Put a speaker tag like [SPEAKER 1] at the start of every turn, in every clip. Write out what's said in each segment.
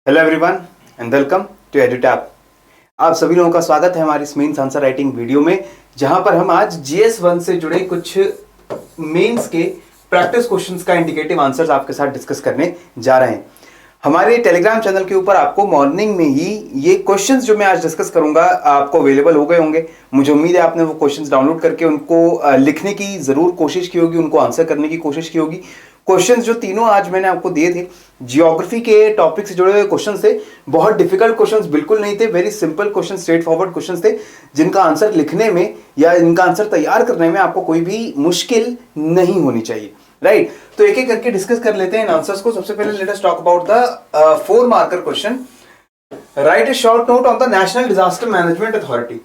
[SPEAKER 1] Hello everyone and welcome to EduTap. आप सभी लोगों का स्वागत है हमारी इस मेंस आंसर राइटिंग वीडियो में, जहां पर हम आज GS1 से जुड़े कुछ मेंस के प्रैक्टिस क्वेश्चंस का इंडिकेटिव आंसर्स आपके साथ डिस्कस करने जा रहे हैं। हमारे टेलीग्राम चैनल के ऊपर आपको मॉर्निंग में ही ये क्वेश्चंस जो मैं आज डिस्कस करूंगा आपको अवेलेबल हो गए होंगे। मुझे उम्मीद है आपने वो क्वेश्चंस डाउनलोड करके उनको लिखने की जरूर कोशिश की होगी, उनको आंसर करने की कोशिश की होगी। क्वेश्चंस जो तीनों आज मैंने आपको दिए थे जियोग्राफी के टॉपिक से जुड़े हुए क्वेश्चन थे। बहुत डिफिकल्ट क्वेश्चंस बिल्कुल नहीं थे, very simple question, straight forward questions थे, जिनका आंसर लिखने में या इनका आंसर तैयार करने में आपको कोई भी मुश्किल नहीं होनी चाहिए। राइट, तो एक एक करके डिस्कस कर लेते हैं इन आंसर्स को। सबसे पहले let us talk about the 4 marker question. Right a short note on the national disaster management authority.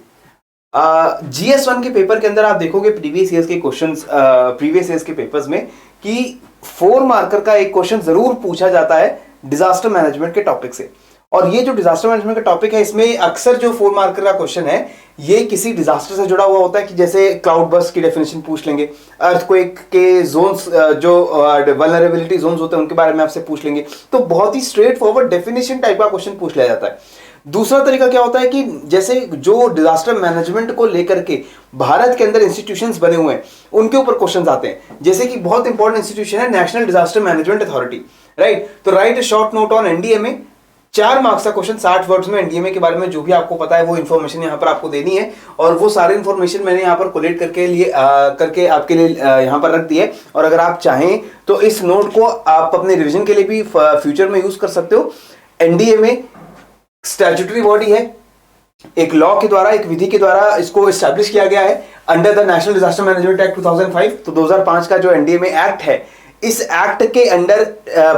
[SPEAKER 1] GS1 के पेपर के अंदर आप देखोगे प्रीवियस ईयर्स के क्वेश्चंस, प्रीवियस ईयर्स के पेपर्स में कि 4 मार्कर का एक क्वेश्चन जरूर पूछा जाता है डिजास्टर मैनेजमेंट के टॉपिक से। और ये जो डिजास्टर मैनेजमेंट का टॉपिक है, इसमें अक्सर जो 4 मार्कर का क्वेश्चन है ये किसी डिजास्टर से जुड़ा हुआ होता है, कि जैसे क्लाउड बर्स्ट की डेफिनेशन पूछ लेंगे, अर्थक्वेक के जोन्स, जो वल्नरेबिलिटी जोन्स होते हैं उनके बारे में आपसे पूछ लेंगे। तो बहुत ही स्ट्रेट फॉरवर्ड डेफिनेशन टाइप का क्वेश्चन पूछ लिया जाता है। दूसरा तरीका क्या होता है कि जैसे जो डिजास्टर मैनेजमेंट को लेकर के भारत के अंदर इंस्टीट्यूशंस बने हुए हैं उनके ऊपर क्वेश्चंस आते हैं, जैसे कि बहुत इंपॉर्टेंट इंस्टीट्यूशन है national disaster management authority. Right, तो right a short note on NDMA। 4 marks का क्वेश्चन 60 वर्ड्स में NDMA के बारे में जो भी आपको पता है वो इन्फॉर्मेशन यहाँ पर आपको देनी है, और वो सारी इन्फॉर्मेशन मैंने यहाँ पर कोलेक्ट करके आपके लिए यहाँ पर रख दी है। और अगर आप चाहें तो इस नोट को आप अपने रिविजन के लिए भी फ्यूचर में यूज कर सकते हो। NDMA स्टैट्यूटरी बॉडी है, एक लॉ के द्वारा, एक विधि के द्वारा इसको एस्टैब्लिश किया गया है under the national disaster management act 2005। तो 2005 का जो NDMA एक्ट है, इस एक्ट के अंडर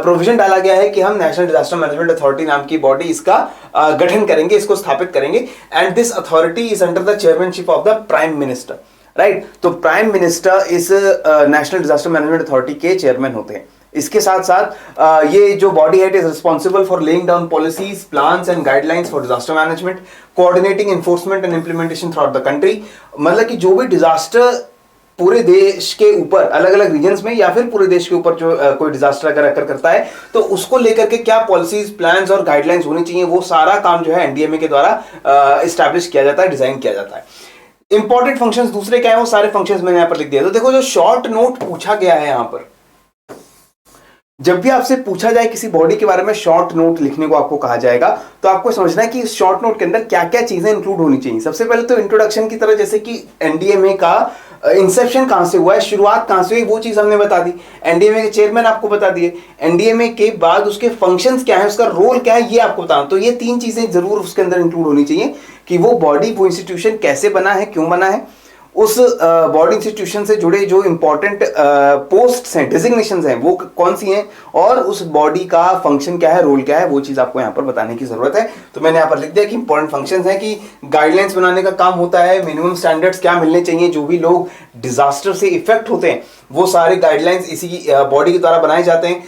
[SPEAKER 1] प्रोविजन डाला गया है कि हम नेशनल डिजास्टर मैनेजमेंट अथॉरिटी नाम की बॉडी इसका गठन करेंगे, इसको स्थापित करेंगे। And this authority is under the chairmanship of the prime minister. Right, तो प्राइम मिनिस्टर इस नेशनल डिजास्टर मैनेजमेंट अथॉरिटी के चेयरमैन होते हैं। इसके साथ साथ ये जो बॉडी है it is responsible for laying down policies, plans and guidelines for disaster management, coordinating enforcement and implementation through out the country. मतलब कि जो भी डिजास्टर पूरे देश के ऊपर, अलग अलग रीजन्स में या फिर पूरे देश के ऊपर जो कोई डिजास्टर अगर अकर करता है तो उसको लेकर के क्या पॉलिसीज, प्लान्स और गाइडलाइंस होनी चाहिए, वो सारा काम जो है NDMA के द्वारा एस्टैब्लिश किया जाता है, डिजाइन किया जाता है। इंपॉर्टेंट फंक्शंस दूसरे क्या है, वो सारे फंक्शंस मैंने यहाँ पर लिख दिया। तो देखो, जो शॉर्ट नोट पूछा गया है यहाँ पर, जब भी आपसे पूछा जाए किसी बॉडी के बारे में शॉर्ट नोट लिखने को आपको कहा जाएगा, तो आपको समझना है कि इस शॉर्ट नोट के अंदर क्या क्या चीजें इंक्लूड होनी चाहिए। सबसे पहले तो इंट्रोडक्शन की तरह, जैसे कि NDMA का इंसेप्शन कहां से हुआ है, शुरुआत कहां से हुई, वो चीज हमने बता दी। NDMA के चेयरमैन आपको बता दिए। NDMA के बाद उसके फंक्शंस क्या है, उसका रोल क्या है, ये आपको बताना। तो ये 3 चीजें जरूर उसके अंदर इंक्लूड होनी चाहिए कि वो बॉडी, वो इंस्टीट्यूशन कैसे बना है, क्यों बना है, उस बॉडी इंस्टीट्यूशन से जुड़े जो इंपॉर्टेंट पोस्ट्स हैं, डिजिग्नेशंस हैं, वो कौन सी हैं, और उस बॉडी का फंक्शन क्या है, रोल क्या है, वो चीज आपको यहाँ पर बताने की जरूरत है। तो मैंने यहाँ पर लिख दिया कि इंपॉर्टेंट फंक्शंस हैं, कि गाइडलाइंस बनाने का काम होता है, मिनिमम स्टैंडर्ड्स क्या मिलने चाहिए, जो भी लोग डिजास्टर से इफेक्ट होते हैं वो सारे गाइडलाइंस इसी बॉडी के द्वारा बनाए जाते हैं।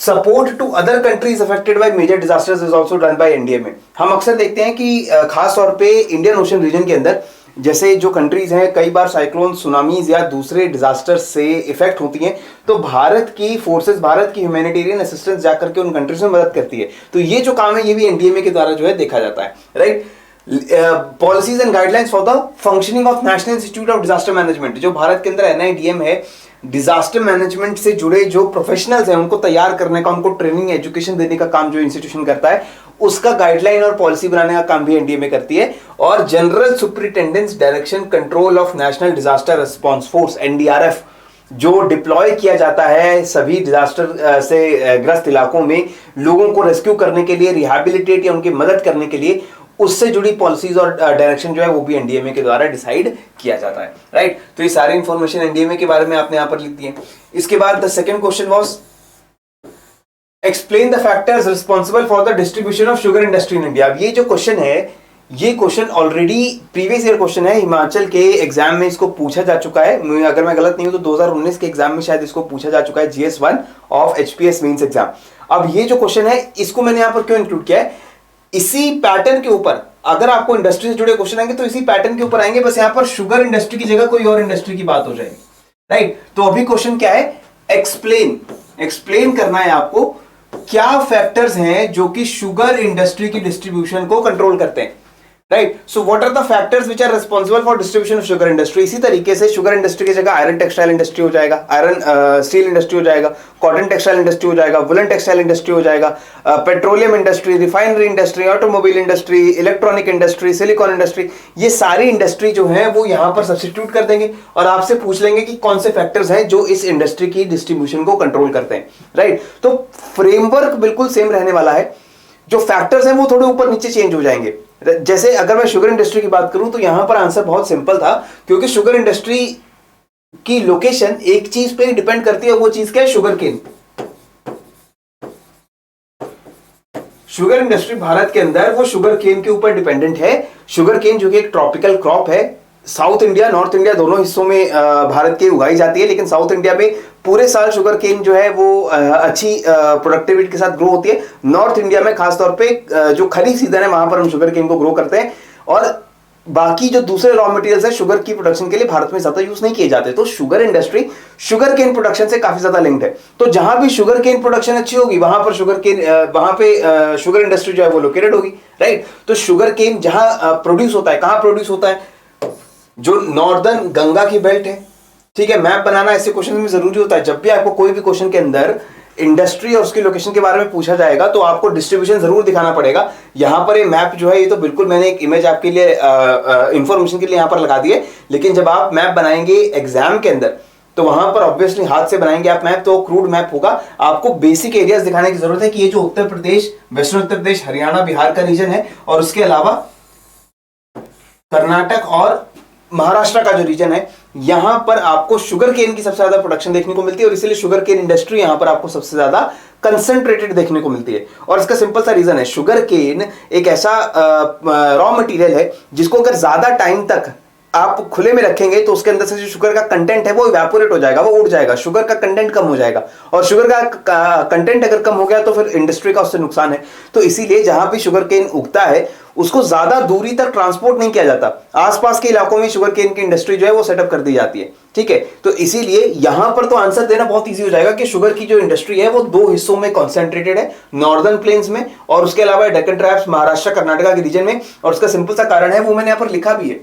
[SPEAKER 1] Support to other countries affected by major disasters is also done by NDMA। हम अक्सर देखते हैं कि खास तौर पे इंडियन ओशन रीजन के अंदर जैसे जो कंट्रीज हैं कई बार साइक्लोन, सुनामीज या दूसरे डिजास्टर से इफेक्ट होती हैं, तो भारत की फोर्सेस, भारत की ह्यूमैनिटेरियन असिस्टेंस जाकर के उन कंट्रीज में मदद करती है। तो ये जो काम है ये भी NDMA के द्वारा जो है देखा जाता है। Right, policies and guidelines for the functioning of national institute of disaster management. जो भारत के अंदर NIDM है, डिजास्टर मैनेजमेंट से जुड़े जो प्रोफेशनल्स हैं उनको तैयार करने का, उनको ट्रेनिंग, एजुकेशन देने का काम जो इंस्टीट्यूशन करता है, उसका गाइडलाइन और पॉलिसी बनाने का काम भी NDMA करती है। और general superintendence direction control of national disaster response force NDRF जो डिप्लॉय किया जाता है सभी डिजास्टर से ग्रस्त इलाकों में लोगों को रेस्क्यू करने के लिए, रिहैबिलिटेट या उनकी मदद करने के लिए, उससे जुड़ी पॉलिसीज और डायरेक्शन जो है वो भी NDMA के द्वारा डिसाइड किया जाता है। राइट, तो ये सारी इंफॉर्मेशन NDMA के बारे में आपने यहां पर लिख दी है। इसके बाद the second question was explain the factors responsible for the distribution of sugar industry in India. अब ये जो क्वेश्चन है, ये question already previous year question है, हिमाचल के एग्जाम में इसको पूछा जा चुका है। अगर मैं गलत नहीं हूं तो 2019 के एग्जाम में शायद इसको पूछा जा चुका है, GS1 of HPS mains exam. अब ये जो क्वेश्चन है इसको मैंने यहां पर क्यों इंक्लूड किया है, इसी पैटर्न के ऊपर अगर आपको इंडस्ट्री से जुड़े क्वेश्चन आएंगे तो इसी पैटर्न के ऊपर आएंगे, बस यहां पर शुगर इंडस्ट्री की जगह कोई और इंडस्ट्री की बात हो जाएगी। राइट, तो अभी क्वेश्चन क्या है, एक्सप्लेन करना है आपको क्या फैक्टर्स हैं जो कि शुगर इंडस्ट्री की डिस्ट्रीब्यूशन को कंट्रोल करते हैं, right? So what are the factors which are responsible for distribution of sugar industry? इसी तरीके से शुगर इंडस्ट्री की जगह आयरन टेक्सटाइल इंडस्ट्री हो जाएगा, आयरन स्टील इंडस्ट्री हो जाएगा, कॉटन टेक्सटाइल इंडस्ट्री हो जाएगा, वुलन टेक्सटाइल इंडस्ट्री हो जाएगा, petroleum industry, refinery industry, automobile industry, electronic industry, silicon industry, ये सारी इंडस्ट्री जो है वो यहां पर सब्स्टिट्यूट कर देंगे और आपसे पूछ लेंगे कि कौन से फैक्टर्स हैं जो इस इंडस्ट्री की डिस्ट्रीब्यूशन को कंट्रोल करते हैं, राइट? तो फ्रेमवर्क बिल्कुल सेम रहने वाला है, जो फैक्टर्स हैं वो थोड़े ऊपर नीचे चेंज हो जाएंगे। जैसे अगर मैं शुगर इंडस्ट्री की बात करूं तो यहां पर आंसर बहुत सिंपल था, क्योंकि शुगर इंडस्ट्री की लोकेशन एक चीज पे डिपेंड करती है, वो चीज क्या है? Sugar cane. शुगर इंडस्ट्री भारत के अंदर वो शुगर केन के ऊपर डिपेंडेंट है। शुगर केन जो कि एक ट्रॉपिकल क्रॉप है, साउथ इंडिया नॉर्थ इंडिया दोनों हिस्सों में भारत के उगाई जाती है, लेकिन साउथ इंडिया में पूरे साल शुगर केन जो है वो अच्छी प्रोडक्टिविटी के साथ ग्रो होती है। नॉर्थ इंडिया में खासतौर पे जो खरीफ सीजन है वहां पर हम शुगर केन को ग्रो करते हैं, और बाकी जो दूसरे रॉ मटेरियल्स है शुगर की प्रोडक्शन के लिए भारत में ज्यादा यूज नहीं किए जाते। तो sugar industry sugar cane production से काफी ज्यादा लिंक्ड है। तो जहां भी शुगर केन प्रोडक्शन अच्छी होगी वहां पर शुगर इंडस्ट्री जो है वो लोकेटेड होगी, राइट? तो शुगर केन जहां प्रोड्यूस होता है, कहां प्रोड्यूस होता है? जो नॉर्दर्न गंगा की बेल्ट है, ठीक है। मैप बनाना ऐसे क्वेश्चन में जरूरी होता है। जब भी आपको कोई भी क्वेश्चन के अंदर इंडस्ट्री और उसकी लोकेशन के बारे में पूछा जाएगा तो आपको डिस्ट्रीब्यूशन जरूर दिखाना पड़ेगा। यहां पर ये मैप जो है ये तो बिल्कुल मैंने एक इमेज आपके लिए इंफॉर्मेशन के लिए यहां पर लगा दी है, लेकिन जब आप मैप बनाएंगे एग्जाम के अंदर तो वहां पर ऑब्वियसली हाथ से बनाएंगे आप मैप, तो क्रूड मैप होगा। आपको बेसिक एरियाज दिखाने की जरूरत है कि ये जो उत्तर प्रदेश, वेस्टर्न उत्तर प्रदेश, हरियाणा, बिहार का रीजन है, और उसके अलावा कर्नाटक और महाराष्ट्र का जो रीजन है, यहां पर आपको शुगर केन की सबसे ज्यादा प्रोडक्शन देखने को मिलती है, और इसीलिए शुगर केन इंडस्ट्री यहां पर आपको सबसे ज्यादा कंसंट्रेटेड देखने को मिलती है। और इसका सिंपल सा रीजन है, शुगर केन एक ऐसा रॉ मटेरियल है जिसको अगर ज्यादा टाइम तक आप खुले में रखेंगे तो उसके अंदर से जो शुगर का कंटेंट है वो इवेपोरेट हो जाएगा, वो उड़ जाएगा, शुगर का कंटेंट कम हो जाएगा, और शुगर का कंटेंट अगर कम हो गया तो फिर इंडस्ट्री का उससे नुकसान है। तो इसीलिए जहां भी शुगर केन उगता है उसको ज्यादा दूरी तक ट्रांसपोर्ट नहीं किया जाता, आसपास के इलाकों में शुगर केन की इंडस्ट्री जो है वो सेटअप कर दी जाती है, ठीक है। तो इसीलिए यहां पर तो आंसर देना बहुत इजी हो जाएगा कि शुगर की जो इंडस्ट्री है वो दो हिस्सों में कॉन्सेंट्रेटेड है, नॉर्दर्न प्लेन्स में और उसके अलावा डेक्कन ट्राइब्स, महाराष्ट्र, कर्नाटका के रीजन में। और उसका सिंपल सा कारण है वो मैंने यहां पर लिखा भी है।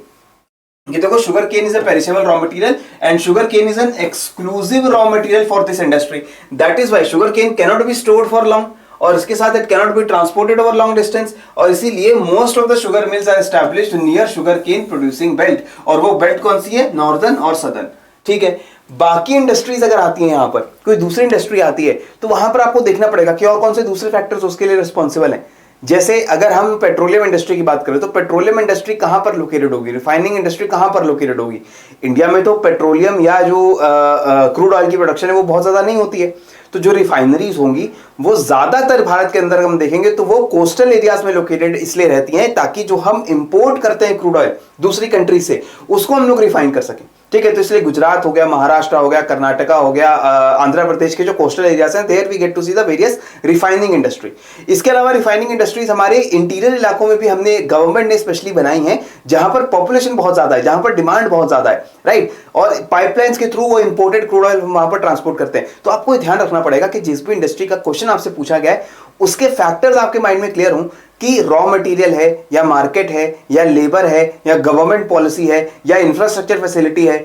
[SPEAKER 1] ये देखो, sugar cane is a perishable raw material and sugar cane is an exclusive raw material for this industry. That is why sugar cane cannot be stored for long, और इसके साथ it cannot be transported over long distance, और इसीलिए most of the sugar mills are established near sugar cane producing belt. और वो belt कौन सी है? Northern और सदर्न, ठीक है। बाकी इंडस्ट्रीज अगर आती है, यहां पर कोई दूसरी इंडस्ट्री आती है तो वहां पर आपको देखना पड़ेगा कि और कौन से दूसरे फैक्टर्स उसके लिए रिस्पॉन्सिबल हैं। जैसे अगर हम पेट्रोलियम इंडस्ट्री की बात करें तो पेट्रोलियम इंडस्ट्री कहां पर लोकेटेड होगी, रिफाइनिंग इंडस्ट्री कहां पर लोकेटेड होगी? इंडिया में तो पेट्रोलियम या जो क्रूड ऑयल की प्रोडक्शन है वो बहुत ज्यादा नहीं होती है, तो जो रिफाइनरीज होंगी वो ज्यादातर भारत के अंदर हम देखेंगे तो वो कोस्टल एरियाज में लोकेटेड इसलिए रहती हैं ताकि जो हम इंपोर्ट करते हैं क्रूड ऑयल दूसरी कंट्री से उसको हम लोग रिफाइन कर सकें, ठीक है। तो इसलिए गुजरात हो गया, महाराष्ट्र हो गया, कर्नाटका हो गया, आंध्र प्रदेश के जो कोस्टल एरियाज हैं, there we get to see the various refining industry. इसके अलावा रिफाइनिंग इंडस्ट्रीज हमारे इंटीरियर इलाकों में भी हमने गवर्नमेंट ने स्पेशली बनाई हैं, जहां पर पॉपुलेशन बहुत ज्यादा है, जहां पर डिमांड बहुत ज्यादा है, राइट। और पाइपलाइंस के थ्रू वो इंपोर्टेड क्रूड ऑयल वहां पर ट्रांसपोर्ट करते हैं। तो आपको ध्यान रखना पड़ेगा कि जिस भी इंडस्ट्री का क्वेश्चन आपसे पूछा गया है उसके फैक्टर्स आपके माइंड में क्लियर हों कि रॉ मटेरियल है या मार्केट है या लेबर है या गवर्नमेंट पॉलिसी है या इंफ्रास्ट्रक्चर फैसिलिटी है,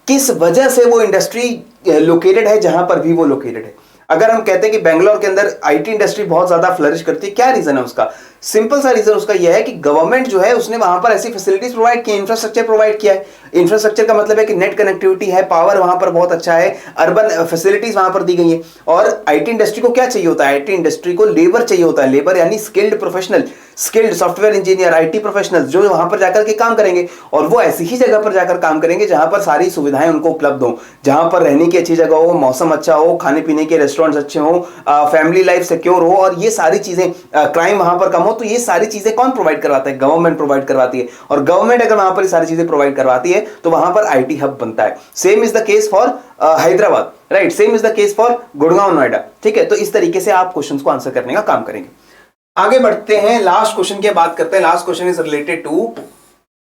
[SPEAKER 1] किस वजह से वो इंडस्ट्री लोकेटेड है जहां पर भी वो लोकेटेड है। अगर हम कहते हैं कि बेंगलोर के अंदर आईटी इंडस्ट्री बहुत ज्यादा फ्लरिश करती है, क्या रीजन है उसका? सिंपल सा रीजन उसका यह है कि गवर्नमेंट जो है उसने वहां पर ऐसी फैसिलिटीज प्रोवाइड की, इंफ्रास्ट्रक्चर प्रोवाइड किया है। इंफ्रास्ट्रक्चर का मतलब है कि नेट कनेक्टिविटी है, पावर वहां पर बहुत अच्छा है, अर्बन फैसिलिटीज वहां पर दी गई है। और आईटी इंडस्ट्री को क्या चाहिए होता है? आईटी इंडस्ट्री को लेबर चाहिए होता है, लेबर यानी skilled professional, skilled software engineer, IT professionals जो वहां पर जाकर के काम करेंगे, और वो ऐसी ही जगह पर जाकर काम करेंगे जहां पर सारी सुविधाएं उनको उपलब्ध हो, जहां पर रहने की अच्छी जगह हो, मौसम अच्छा हो, खाने पीने के रेस्टोरेंट्स अच्छे हो, फैमिली लाइफ सिक्योर हो, और ये सारी चीजें, क्राइम वहां पर कम हो। तो ये सारी चीजें कौन प्रोवाइड करवाता है? गवर्नमेंट प्रोवाइड करवाती है। और गवर्नमेंट अगर वहां पर सारी चीजें प्रोवाइड करवाती है तो वहां पर आईटी हब बनता है। Same is the case for Hyderabad, right, same is the case for Gurgaon, Noida, ठीक है। तो इस तरीके से आप क्वेश्चंस को आंसर करने का काम करेंगे। आगे बढ़ते हैं, लास्ट क्वेश्चन की बात करते हैं। Last question is related to,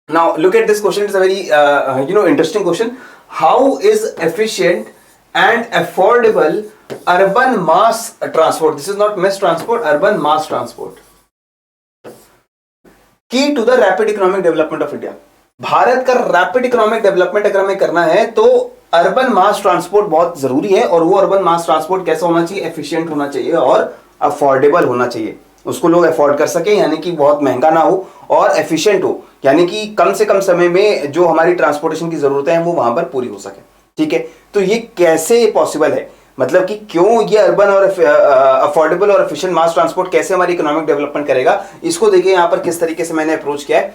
[SPEAKER 1] now look at this question, it's a very interesting question. How is efficient and affordable urban mass transport, this is not mass transport, urban mass transport key to the rapid economic development of India. भारत का rapid economic development अगर हमें करना है तो urban mass transport बहुत जरूरी है। और वो अर्बन मास ट्रांसपोर्ट कैसा होना चाहिए? एफिशिएंट होना चाहिए और अफोर्डेबल होना चाहिए, उसको लोग अफोर्ड कर सके, यानी कि बहुत महंगा ना हो और एफिशिएंट हो, यानी कि कम से कम समय में जो हमारी ट्रांसपोर्टेशन की जरूरतें हैं वो वहां पर पूरी हो सके। ठीक है, तो ये कैसे पॉसिबल है, मतलब कि क्यों ये अर्बन और अफोर्डेबल और एफिशिएंट मास ट्रांसपोर्ट कैसे हमारी इकोनॉमिक डेवलपमेंट करेगा, इसको देखिए यहां पर किस तरीके से मैंने अप्रोच किया है।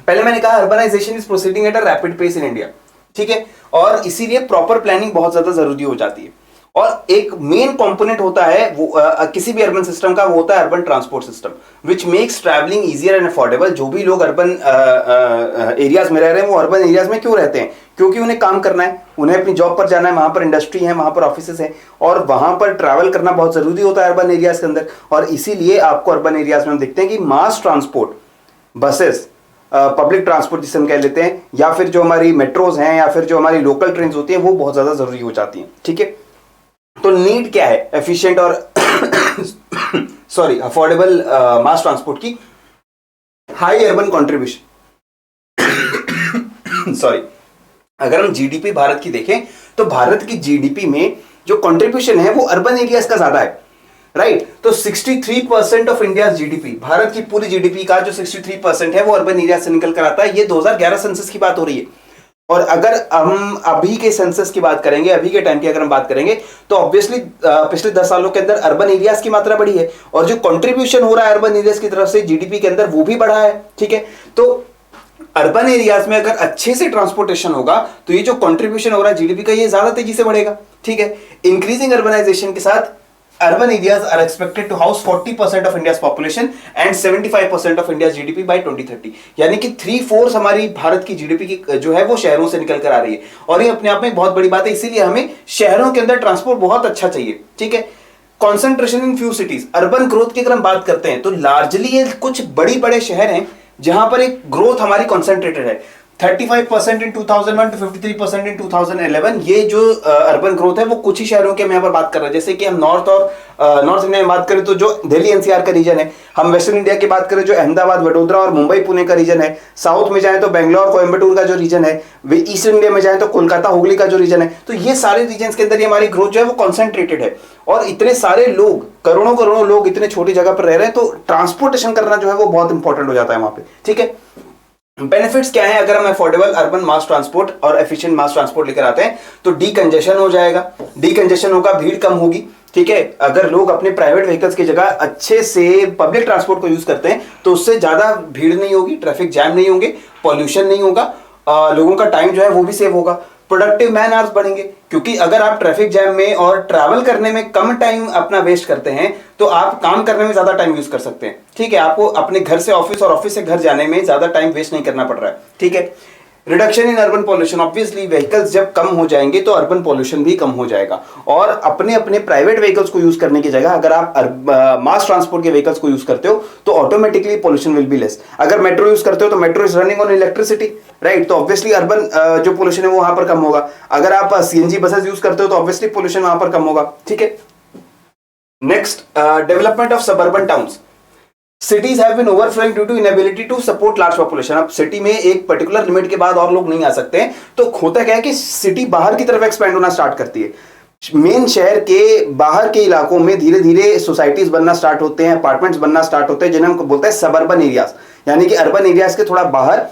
[SPEAKER 1] पहले मैंने कहा urbanisation is proceeding at a rapid pace in India. ठीक है, और इसीलिए प्रॉपर प्लानिंग बहुत ज्यादा जरूरी हो जाती है। और एक मेन कंपोनेंट होता है वो किसी भी अर्बन सिस्टम का, वो होता है urban transport system which makes travelling easier and affordable. जो भी लोग अर्बन एरियाज में रह रहे हैं वो अर्बन एरियाज में क्यों रहते हैं? क्योंकि उन्हें काम करना है, उन्हें अपनी जॉब पर जाना है, वहां पर इंडस्ट्री है, वहां पर ऑफिसेज है और वहां पर ट्रैवल करना बहुत जरूरी होता है अर्बन एरियाज के अंदर। और इसीलिए आपको अर्बन एरियाज में हम देखते हैं कि mass transport, buses, public transport जिसे हम कह लेते हैं, या फिर जो हमारी मेट्रोज हैं या फिर जो हमारी लोकल ट्रेन होती हैं वो बहुत ज्यादा जरूरी हो जाती हैं। ठीक है, तो नीड क्या है? एफिशिएंट और सॉरी अफोर्डेबल मास ट्रांसपोर्ट की, हाई अर्बन कंट्रीब्यूशन। सॉरी, अगर हम जीडीपी भारत की देखें तो भारत की जीडीपी में जो कंट्रीब्यूशन है वो अर्बन एरियाज का ज्यादा है, राइट? तो 63% ऑफ इंडिया जीडीपी, भारत की पूरी जीडीपी का जो 63% है वो अर्बन एरिया से निकल कर आता है। ये 2011 सेंसस की बात हो रही है। और अगर हम अभी के सेंसस की बात करेंगे, अभी के टाइम की अगर हम बात करेंगे तो ऑब्वियसली पिछले 10 सालों के अंदर अर्बन एरियाज की मात्रा बढ़ी है और जो कंट्रीब्यूशन हो रहा है अर्बन एरियाज की तरफ से जीडीपी के अंदर वो भी बढ़ा है। ठीक है, तो अर्बन एरियाज में अगर अच्छे से ट्रांसपोर्टेशन होगा तो ये जो कंट्रीब्यूशन हो रहा है जीडीपी का, ये ज्यादा तेजी से बढ़ेगा। ठीक है, इंक्रीजिंग अर्बनाइजेशन के साथ urban areas are expected to house 40% of India's population and 75% of India's GDP by 2030। यानी कि 3/4 हमारी भारत की जीडीपी की जो है वो शहरों से निकल कर आ रही है और ये अपने आप में बहुत बड़ी बात है। इसीलिए हमें शहरों के अंदर ट्रांसपोर्ट बहुत अच्छा चाहिए। ठीक है, concentration in few cities, urban growth की अगर हम बात करते हैं तो लार्जली ये कुछ बड़े शहर हैं जहां पर एक ग्रोथ हमारी कॉन्सेंट्रेटेड है। 35% इन 2001 to 53% इन 2011। ये जो अर्बन ग्रोथ है वो कुछ ही शहरों के हम यहाँ पर बात कर रहे हैं। जैसे कि हम नॉर्थ इंडिया में बात करें तो जो दिल्ली एनसीआर का रीजन है, हम वेस्टर्न इंडिया की बात करें जो अहमदाबाद, वडोदरा और मुंबई पुणे का रीजन है, साउथ में जाए तो बेंगलोर कोयम्बटूर का जो रीजन है, ईस्टर्न इंडिया में जाए तो कोलकाता हुगली का जो रीजन है, तो ये सारे रीजन के अंदर हमारी ग्रोथ जो है वो कॉन्सेंट्रेटेड है। और इतने सारे लोग, करोड़ों लोग इतने छोटी जगह पर रह रहे हैं तो ट्रांसपोर्टेशन करना जो है वो बहुत इंपॉर्टेंट हो जाता है वहां पे। ठीक है, बेनिफिट्स क्या है अगर हम अफोर्डेबल अर्बन मास ट्रांसपोर्ट और एफिशिएंट मास ट्रांसपोर्ट लेकर आते हैं? तो डीकंजेशन हो जाएगा, डीकंजेशन होगा, भीड़ कम होगी। ठीक है, अगर लोग अपने प्राइवेट व्हीकल्स की जगह अच्छे से पब्लिक ट्रांसपोर्ट को यूज करते हैं तो उससे ज्यादा भीड़ नहीं होगी, ट्रैफिक जैम नहीं होंगे, पॉल्यूशन नहीं होगा, लोगों का टाइम जो है वो भी सेव होगा, प्रोडक्टिव मैन आवर्स बढ़ेंगे। क्योंकि अगर आप ट्रैफिक जैम में और ट्रैवल करने में कम टाइम अपना वेस्ट करते हैं तो आप काम करने में ज्यादा टाइम यूज कर सकते हैं। ठीक है, आपको अपने घर से ऑफिस और ऑफिस से घर जाने में ज्यादा टाइम वेस्ट नहीं करना पड़ रहा है। ठीक है, reduction in urban pollution, obviously vehicles जब कम हो जाएंगे तो अर्बन पॉल्यूशन भी कम हो जाएगा। और अपने प्राइवेट व्हीकल्स को यूज करने की जगह अगर आप मास ट्रांसपोर्ट के व्हीकल्स को यूज करते हो तो automatically pollution will be less. अगर मेट्रो यूज करते हो तो metro is running on electricity, right? तो ऑब्वियसली अर्बन जो पोल्यूशन है वो वहां पर कम होगा। अगर आप सीएनजी बसेस यूज करते हो तो ऑब्वियसली पोल्यूशन वहां पर कम होगा। ठीक है, next, development of suburban towns. Cities have been overflowing due to inability to support large population। अब सिटी में एक पर्टिकुलर लिमिट के बाद और लोग नहीं आ सकते हैं तो होता क्या है कि सिटी बाहर की तरफ एक्सपेंड होना स्टार्ट करती है। मेन शहर के बाहर के इलाकों में धीरे धीरे सोसाइटीज बनना स्टार्ट होते हैं, अपार्टमेंट्स बनना स्टार्ट होते हैं, जिन्हें हम बोलते हैं सबअर्बन एरियाज, यानी कि अर्बन एरियाज के थोड़ा बाहर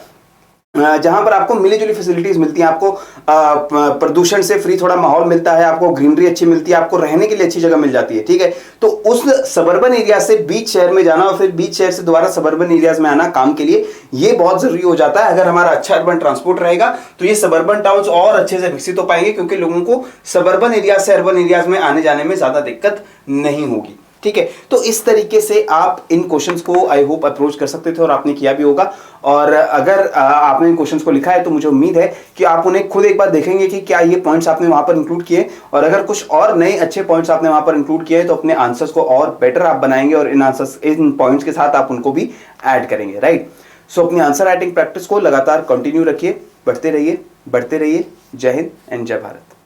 [SPEAKER 1] जहां पर आपको मिली जुली फैसिलिटीज मिलती हैं, आपको प्रदूषण से फ्री थोड़ा माहौल मिलता है, आपको ग्रीनरी अच्छी मिलती है, आपको रहने के लिए अच्छी जगह मिल जाती है। ठीक है, तो उस सबअर्बन एरिया से बीच शहर में जाना और फिर बीच शहर से दोबारा सबअर्बन एरियाज में आना काम के लिए, ये बहुत जरूरी हो जाता है। अगर हमारा अच्छा अर्बन ट्रांसपोर्ट रहेगा तो ये सबअर्बन टाउन्स और अच्छे से विकसित हो पाएंगे क्योंकि लोगों को सबअर्बन एरिया से अर्बन एरियाज में आने जाने में ज्यादा दिक्कत नहीं होगी। ठीक है, तो इस तरीके से आप इन क्वेश्चंस को आई होप अप्रोच कर सकते थे और आपने किया भी होगा। और अगर आपने इन क्वेश्चंस को लिखा है तो मुझे उम्मीद है कि आप उन्हें खुद एक बार देखेंगे कि क्या ये पॉइंट्स आपने वहां पर इंक्लूड किए, और अगर कुछ और नए अच्छे पॉइंट्स आपने वहां पर इंक्लूड किए तो अपने आंसर्स को और बेटर आप बनाएंगे और इन आंसर्स, इन पॉइंट्स के साथ आप उनको भी ऐड करेंगे, राइट? सो अपनी आंसर राइटिंग प्रैक्टिस को लगातार कंटिन्यू रखिए, बढ़ते रहिए। जय हिंद एंड जय भारत।